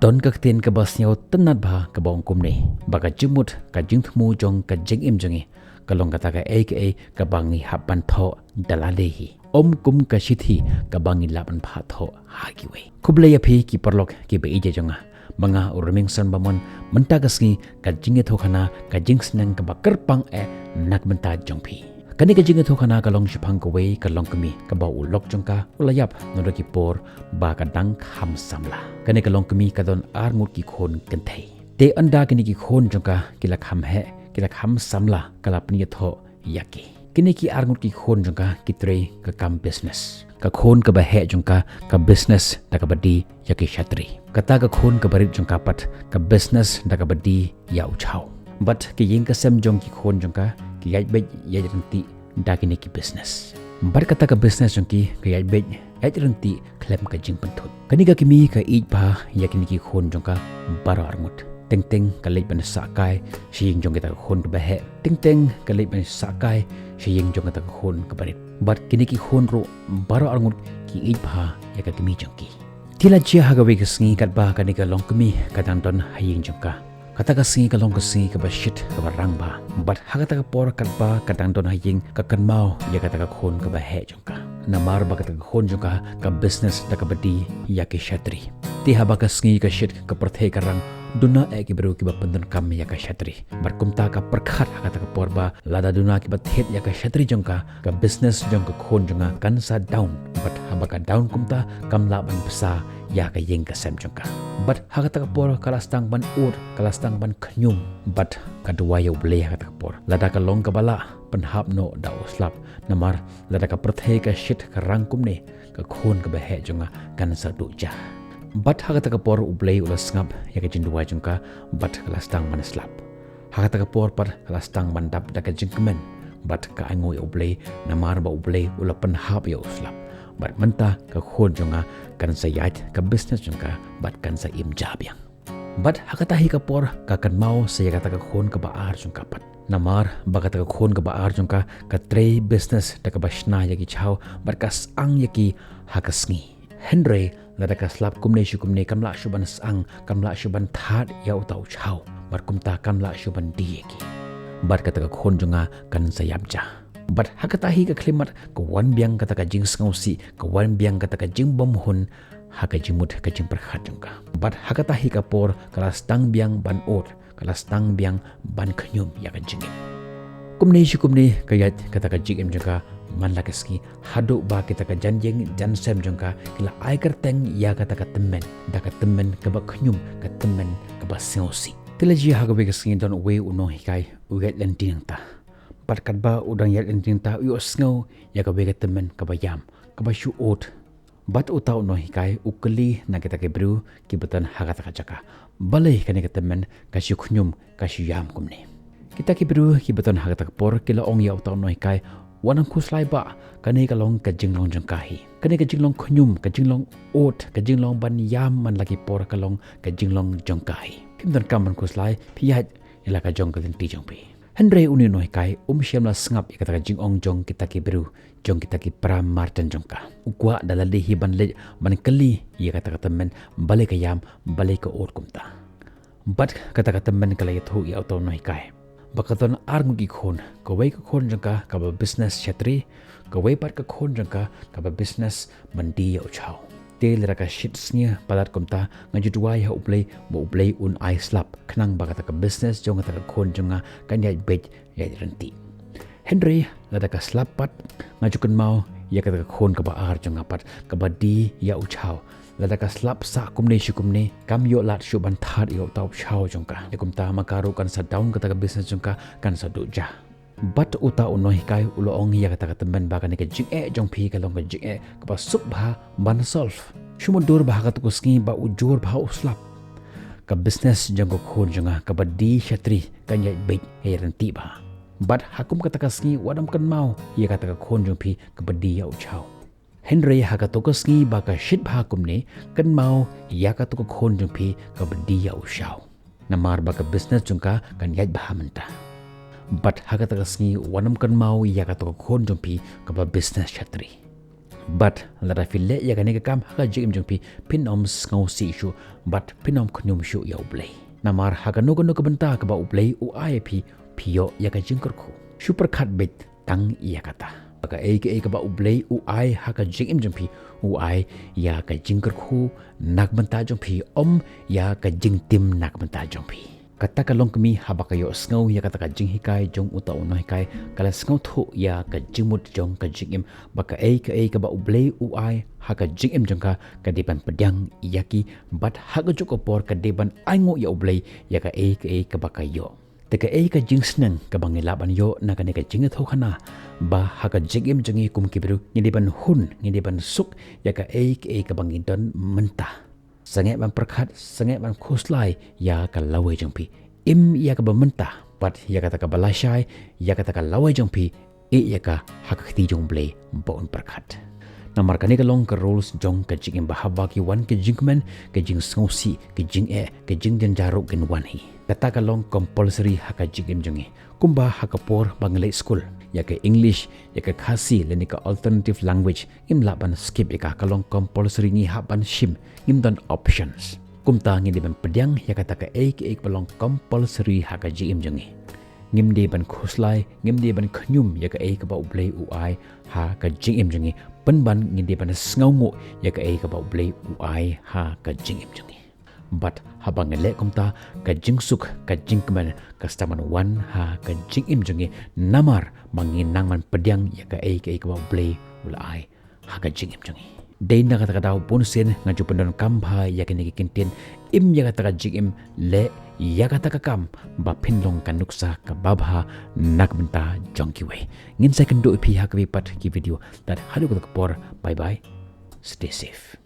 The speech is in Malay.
Don ka tin ka basnyo tenat ba ka bong kumne baka jimut ka jing thmu jong ka jing im jongi kalong kata ka aka ka bangi hapan tho dalalehi kum ka shithi ka bangi lapan pha tho hagiwe kuble ya phi ki perlok ki be ije jonga manga urming san bamon menta ka sngi ka jinge tho khana ka jing snang ka bakar pang nak menta jong phi kani ka jinge tho khana ka long shphang ko we ka long kami ka ba ulok jongka ulayap no ki por ba ka dang kham samla kani ka long kami ka don armut ki khon kan thei te anda kani ki khon jongka kila kham he kila kham samla kala pni tho yaki kini ki armut ki khon jongka ki tre ka kam business ka khon ka ba he jongka ka business da ka badi yaki shatri kata ka khon ka barit jongka pat ka business da ka badi ya uchau but ki ying ka sem jong ki khon jongka ki yai be yai renti da kini ki business bar kata ka business jongki ki yai be yai renti klem ka jing panthut kani ka kimi ka ij ba ya kini ki khon jongka baro armut teng teng ka lei ban sakai shing jong ka khon ka bahe teng teng ka lei ban sakai shing jong ka khon ka barit but kini ki khon ro baro armut ki ij ba ya ka kimi jongki tila chia ha ga we ka sngi kat ba kani ka long kimi ka dan don haying jongka kata ka singi ka long ka singi ka ba shit ka ba rang ba but hakata ka por kat ba ka dang don haying ka kan mau ya kata ka khon ka ba he jongka na mar ba kata ka khon jongka ka business da ka badi ya ke shatri ti ha ba ka singi ka shit ka perthei ka rang duna ki bro ki ba pandan kam ya ka shatri bar kumta ka perkhat hakata ka por ba lada duna ki ba thet ya ka shatri jongka ka business jongka khon jonga kan sa down but ha ba ka down kumta kam la ban psa ya ka yeng ka sem jongka but hakata ka por kala stang ban ur kala stang ban khnyum but ka duwa yo ble hakata ka por lada ka long ka bala pan hap no da oslap namar lada ka prathei ka shit ka rang kumne ka khon ka ba he jonga kan sa du ja but hakata ka por ublei ula sngap ya ka jinduwa jongka but kala stang man slap hakata ka por par kala stang ban dap da ka jingmen but ka angoi ublei namar ba ublei ula pan hap yo slap but menta ka khon jonga kan sa yat ka business jongka but kan sa im jab yang but hakata hi ka por ka kan mau sa ya ka khon ka ba ar jongka pat namar ba ka khon ka ba ar jongka ka tre business da ka bashna ya ki chau but ka sang ya ki hakasngi henry lada ka slap kumne shukumne kamla shuban sang kamla shuban that ya utau chau bar kumta kamla shuban dieki bar ka khon jonga kan sa yabja but hakata hi ka klimat ko wan biang kata ka jing ngausi ko wan biang kata ka jing bom hun haka jimut ka jing perkhat jongka but hakata hi ka por kala stang biang ban ot kala stang biang ban khnyum ya ka jing kumne shukumne ka yat kata ka jing jongka man la kaski hadu ba kita ka janjeng jan sem jongka kila ai kerteng ya kata ka temen da ka temen ka ba khnyum ka temen ka ba sensi tilaji ha ga be kaski don we uno hikai uget lenting ta pat kat ba udang yat lenting ta u sngo ya ka be ka temen ka ba yam ka ba shu ot bat utau no hikai ukli na kita ke bru ki batan ha kata ka jaka balai ka ne ka temen ka shu khnyum ka shu yam kumne kita ki bru ki batan ha kata por kila ong ya utau no hikai wanang kuslai ba kani ka long ka jinglong jangkahi kani ka jinglong khnyum ka jinglong ot ka jinglong ban yam man lagi por ka long ka jinglong jangkahi kimdan kaman kuslai phiat ila ka jong ka ti jongpi henry uni noi kai siam la sngap ka ta jingong jong kita ki bru jong kita ki pram martin jongka ukwa dalali hi ban le ban kali ya ka ta temen bale ka yam bale ka ot kumta bat ka ta temen kala yathu ya auto noi kai bakaton arngu ki khon ko wei ka khon jangka ka ba business chatri ko wei par ka khon jangka ka ba business mandi yo chau tel ra ka shit snya palat komta ngajudwa ya uplei bo uplei un I slap khnang bakata ka business jong ta ka khon jonga kan ya bet ya renti henry la ka slap pat ngajukan mau ya ka khon ka ba ar jonga pat ka ba di ya u chau lada ka slap sa kumne shukumne kam yo lat shuban thar yo tau chau jongka ekumta makaru kan sa down kata ka business jongka kan sa duja but uta unoi kai ulo ong ya kata ka temen ba kan ka jing jong phi ka long ka jing ka ba sup bha ban solve shumodur bha ka to ski ba ujur bha uslap ka business jong ko khon jonga ka ba di shatri kan ya be renti ba but hakum kata ka ski wadam kan mau ya kata ka khon jong phi ka ba di ya u chau henry haka tokoski baka shit bha kumne kan mau ya ka to khon jong phi ka bdi ya ushau namar baka business jongka kan yaj bha manta but haka tokoski wanam kan mau ya ka to khon jong phi ka ba business chatri but lada fille ya ka ne ka kam ha jing jong pi pinom ngau si shu but pinom khnyum shu ya ublei namar ha ka no ka benta ka ba ublei u ai pio ya ka jing kur khu super khat bet tang ya kata ka ka ba ublei u ai ha ka jing jong pi u ai ya ka jing kur khu nak benta jong pi ya ka jing tim nak benta jong pi kata ka long kami haba kayo sngaw ya kata ka jing hikai jong uta uno hikai kala sngaw thu ya ka jingmut jong ka jingim baka ka ba ublei u ai ha ka jingim jong ka deban pedyang yaki bat ha ka joko por ka deban aingo ya ublei ya ka ka ba kayo teka ka jing snang ka bangilaban yo na ka ne ka jing tho khana ba ha ka jingim jongi kum kibru ni deban hun ni deban suk ya ka ka bangidon mentah sangat ban perkhat sangat ban khoslai ya ka lawai jongpi ya ka bamenta pat ya kata ka balashai ya kata ka lawai jongpi ya ka hakti jongble bon perkhat namar kani ka long ka rules jong ka jing bahaba ki wan ke jingmen ke jing sngosi ke jing ke jing den jaruk gen wan hi kata ka long compulsory haka jing jongi kumba hakapor bangle school ya ke English ya ke khasi leni ka alternative language im laban skip ya ka long compulsory ni haban shim im dan options kumta ngi ban pedyang ya kata ka balong compulsory haka jim jongi ngim de ban khoslai ngim de ban khnyum ya ka ba ublei u ai ha ka jim jongi penban ngi de ban sngaungu ya ka ba ublei u ai ha ka jim jongi but habang le kumta ka jingsuk ka jingkman kastaman wan ha ka jingim jongi namar manginang man pedyang ya ka ba ublei ulai ha ka jingim jongi dei na kata daw punsen ngaju pendon kambha ya kini kintin im ya kata jigim le ya kata kam ba pinlong kanuksa ka babha nak benta jongki we ngin second do pi ha ka pat ki video that halu ko por bye bye stay safe